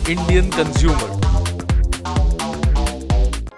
Indian consumer.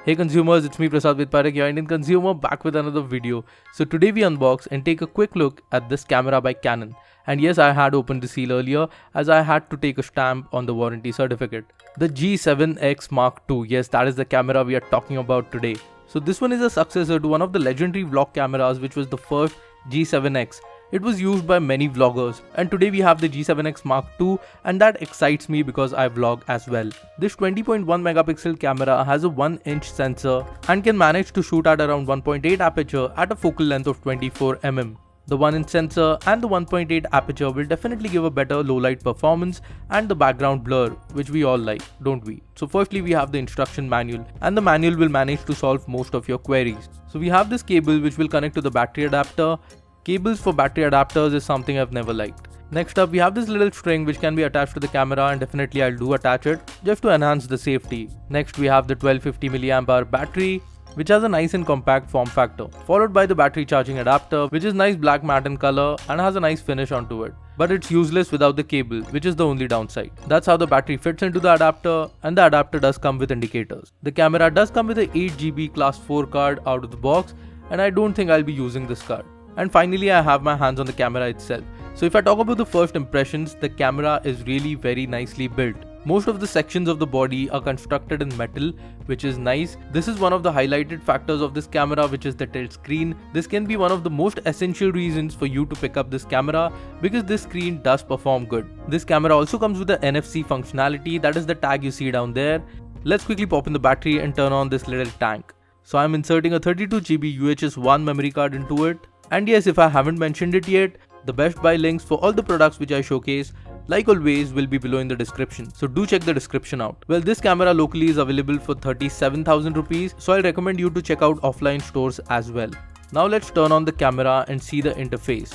Hey consumers, it's me Prasad with Parekh, your Indian consumer, back with another video. So today we unbox and take a quick look at this camera by Canon. And yes, I had opened the seal earlier as I had to take a stamp on the warranty certificate. The G7X Mark II, yes, that is the camera we are talking about today. So this one is a successor to one of the legendary vlog cameras, which was the first G7X. It was used by many vloggers, and today we have the G7X Mark II, and that excites me because I vlog as well. This 20.1 megapixel camera has a 1-inch sensor and can manage to shoot at around 1.8 aperture at a focal length of 24 mm. The 1-inch sensor and the 1.8 aperture will definitely give a better low light performance and the background blur, which we all like, don't we? So firstly we have the instruction manual, and the manual will manage to solve most of your queries. So we have this cable which will connect to the battery adapter. Cables for battery adapters is something I've never liked. Next up we have this little string which can be attached to the camera, and definitely I'll do attach it just to enhance the safety. Next we have the 1250 mAh battery, which has a nice and compact form factor, followed by the battery charging adapter, which is nice black matte in color and has a nice finish onto it. But it's useless without the cable, which is the only downside. That's how the battery fits into the adapter, and the adapter does come with indicators. The camera does come with a 8GB class 4 card out of the box, and I don't think I'll be using this card. And finally I have my hands on the camera itself. So if I talk about the first impressions, the camera is really very nicely built. Most of the sections of the body are constructed in metal, which is nice. This is one of the highlighted factors of this camera, which is the tilt screen. This can be one of the most essential reasons for you to pick up this camera, because this screen does perform good. This camera also comes with the NFC functionality, that is the tag you see down there. Let's quickly pop in the battery and turn on this little tank. So I'm inserting a 32GB UHS 1 memory card into it. And yes, if I haven't mentioned it yet, the best buy links for all the products which I showcase, like always, will be below in the description. So do check the description out. Well, this camera locally is available for 37,000 rupees. So I'll recommend you to check out offline stores as well. Now let's turn on the camera and see the interface.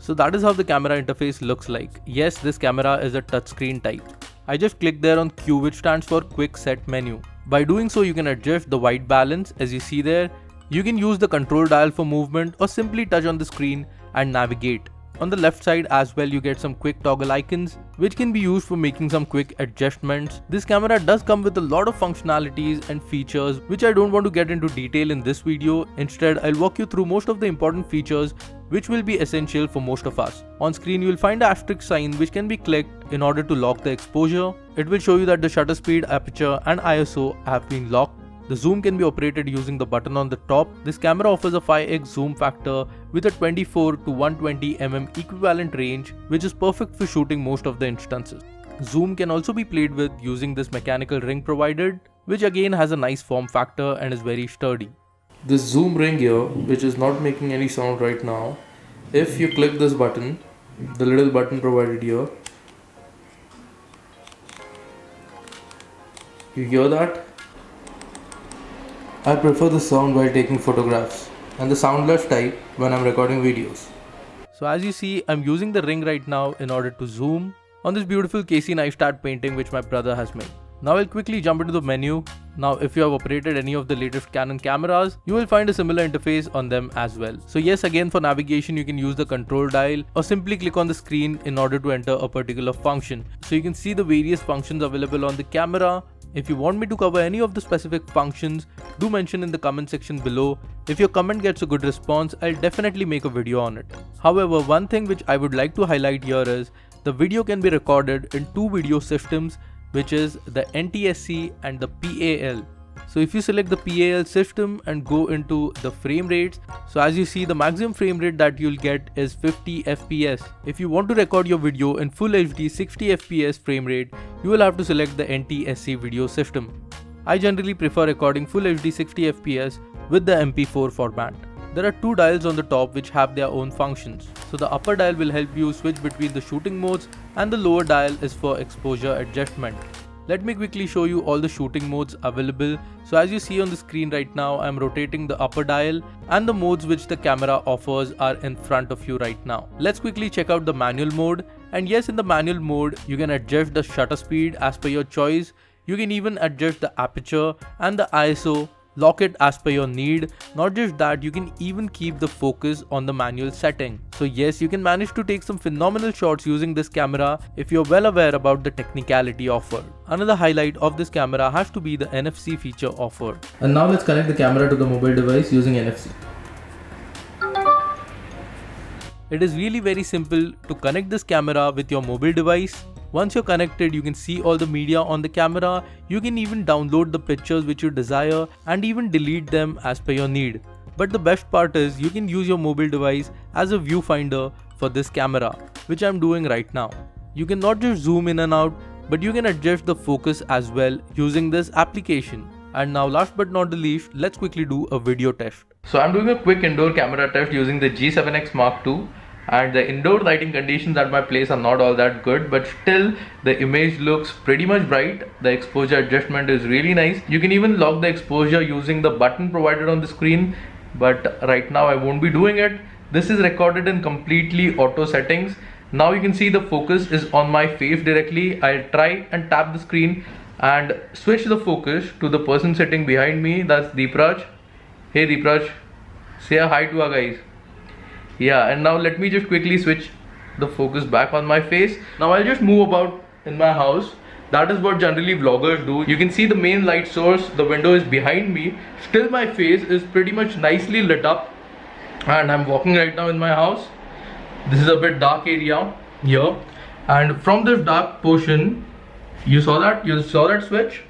So that is how the camera interface looks like. Yes, this camera is a touchscreen type. I just click there on Q, which stands for quick set menu. By doing so, you can adjust the white balance as you see there. You can use the control dial for movement or simply touch on the screen and navigate. On the left side as well, you get some quick toggle icons which can be used for making some quick adjustments. This camera does come with a lot of functionalities and features which I don't want to get into detail in this video. Instead, I'll walk you through most of the important features which will be essential for most of us. On screen you will find the asterisk sign which can be clicked in order to lock the exposure. It will show you that the shutter speed, aperture and ISO have been locked. The zoom can be operated using the button on the top. This camera offers a 5x zoom factor with a 24 to 120 mm equivalent range, which is perfect for shooting most of the instances. Zoom can also be played with using this mechanical ring provided, which again has a nice form factor and is very sturdy. This zoom ring here, which is not making any sound right now, if you click this button, the little button provided here, you hear that? I prefer the sound while taking photographs and the soundless type when I'm recording videos. So as you see, I'm using the ring right now in order to zoom on this beautiful Casey Neistat painting which my brother has made. Now I'll quickly jump into the menu. Now if you have operated any of the latest Canon cameras, you will find a similar interface on them as well. So yes, again for navigation you can use the control dial or simply click on the screen in order to enter a particular function. So you can see the various functions available on the camera. If you want me to cover any of the specific functions, do mention in the comment section below. If your comment gets a good response, I'll definitely make a video on it. However, one thing which I would like to highlight here is the video can be recorded in two video systems, which is the NTSC and the PAL. So if you select the PAL system and go into the frame rates, so as you see the maximum frame rate that you'll get is 50 FPS. If you want to record your video in full HD 60 FPS frame rate, you will have to select the NTSC video system. I generally prefer recording full HD 60 FPS with the MP4 format. There are two dials on the top which have their own functions. So the upper dial will help you switch between the shooting modes and the lower dial is for exposure adjustment. Let me quickly show you all the shooting modes available. So as you see on the screen right now, I'm rotating the upper dial and the modes which the camera offers are in front of you right now. Let's quickly check out the manual mode. And yes, in the manual mode, you can adjust the shutter speed as per your choice. You can even adjust the aperture and the ISO lock it as per your need. Not just that, you can even keep the focus on the manual setting. So yes, you can manage to take some phenomenal shots using this camera if you're well aware about the technicality offered. Another highlight of this camera has to be the NFC feature offered. And now let's connect the camera to the mobile device using NFC. It is really very simple to connect this camera with your mobile device. Once you're connected, you can see all the media on the camera. You can even download the pictures which you desire and even delete them as per your need. But the best part is you can use your mobile device as a viewfinder for this camera, which I'm doing right now. You can not just zoom in and out, but you can adjust the focus as well using this application. And now last but not the least, let's quickly do a video test. So I'm doing a quick indoor camera test using the G7X Mark II. And the indoor lighting conditions at my place are not all that good, but still the image looks pretty much bright. The exposure adjustment is really nice. You can even lock the exposure using the button provided on the screen, but right now I won't be doing it. This is recorded in completely auto settings. Now you can see the focus is on my face directly. I'll try and tap the screen and switch the focus to the person sitting behind me. That's Deepraj. Hey Deepraj, say a hi to our guys. Yeah, and now let me just quickly switch the focus back on my face. Now I'll just move about in my house. That is what generally vloggers do. You can see the main light source, the window is behind me. Still my face is pretty much nicely lit up. And I'm walking right now in my house. This is a bit dark area here. And from this dark portion, you saw that switch?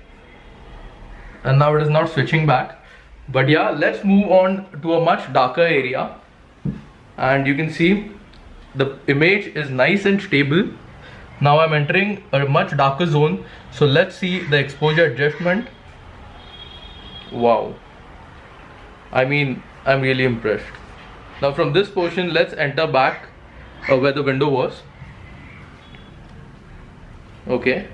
And now it is not switching back. But yeah, let's move on to a much darker area. And you can see the image is nice and stable. Now I'm entering a much darker zone, so let's see the exposure adjustment. Wow, I mean, I'm really impressed. Now from this portion, let's enter back where the window was. Okay,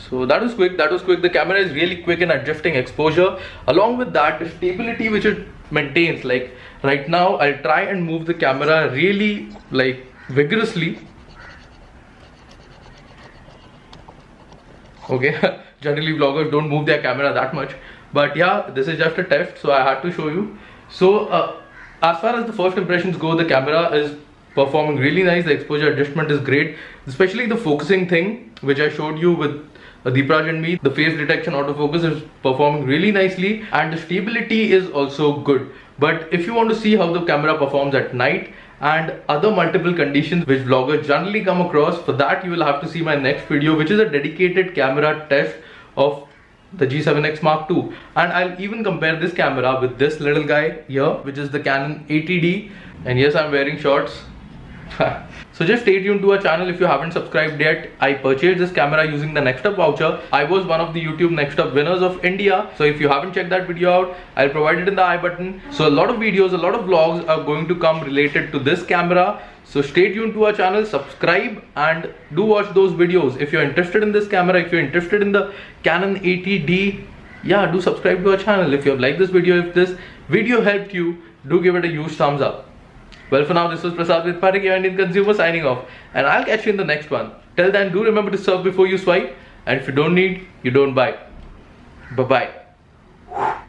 so that was quick. The camera is really quick in adjusting exposure. Along with that, the stability which it maintains. Like right now, I'll try and move the camera really vigorously. Okay, generally vloggers don't move their camera that much, but yeah, this is just a test, so I had to show you. So as far as the first impressions go, the camera is performing really nice. The exposure adjustment is great, especially the focusing thing which I showed you with Deepraj and me. The face detection autofocus is performing really nicely, and the stability is also good. But if you want to see how the camera performs at night and other multiple conditions which vloggers generally come across, for that you will have to see my next video, which is a dedicated camera test of the G7X Mark II. And I'll even compare this camera with this little guy here, which is the Canon 80D. And yes, I'm wearing shorts. So just stay tuned to our channel if you haven't subscribed yet. I purchased this camera using the Next Up voucher. I was one of the YouTube Next Up winners of India. So if you haven't checked that video out, I'll provide it in the I button. So a lot of videos, a lot of vlogs are going to come related to this camera. So stay tuned to our channel, subscribe, and do watch those videos. If you're interested in this camera, if you're interested in the Canon 80D, yeah, do subscribe to our channel. If you have liked this video, if this video helped you, do give it a huge thumbs up. Well, for now, this was Prasad with Parik, your Indian consumer, signing off. And I'll catch you in the next one. Till then, do remember to surf before you swipe. And if you don't need, you don't buy. Bye-bye.